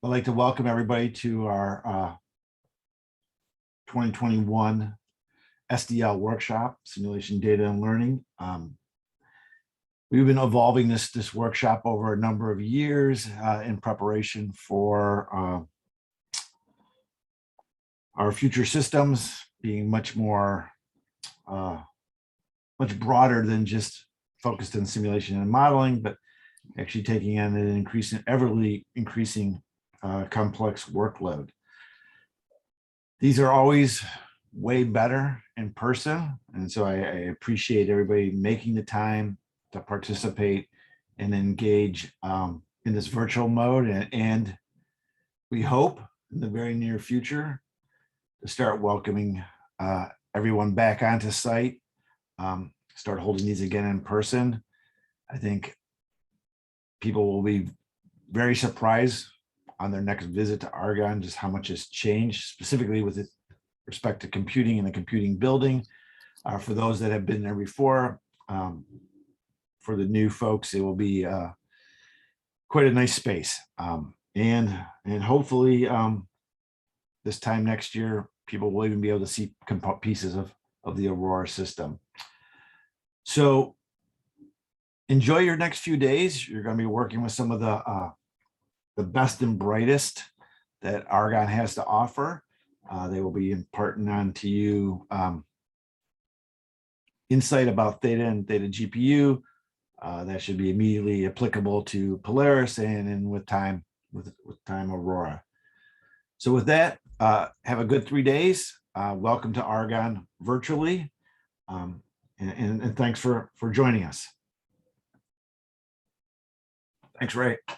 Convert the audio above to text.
I'd like to welcome everybody to our 2021 SDL workshop, Simulation Data and Learning. We've been evolving this workshop over a number of years in preparation for our future systems being much more, much broader than just focused on simulation and modeling, but actually taking on an everly increasing complex workload. These are always way better in person. And so I appreciate everybody making the time to participate and engage in this virtual mode. And we hope in the very near future to start welcoming everyone back onto site, start holding these again in person. I think people will be very surprised on their next visit to Argonne, just how much has changed, specifically with respect to computing and the computing building. For those that have been there before, for the new folks, it will be quite a nice space. And hopefully this time next year, people will even be able to see pieces of the Aurora system. So enjoy your next few days. You're going to be working with some of the best and brightest that Argonne has to offer. They will be imparting on to you insight about Theta and Theta GPU that should be immediately applicable to Polaris and with time Aurora. So with that, have a good 3 days. Welcome to Argonne virtually, and thanks for joining us. Thanks, Ray.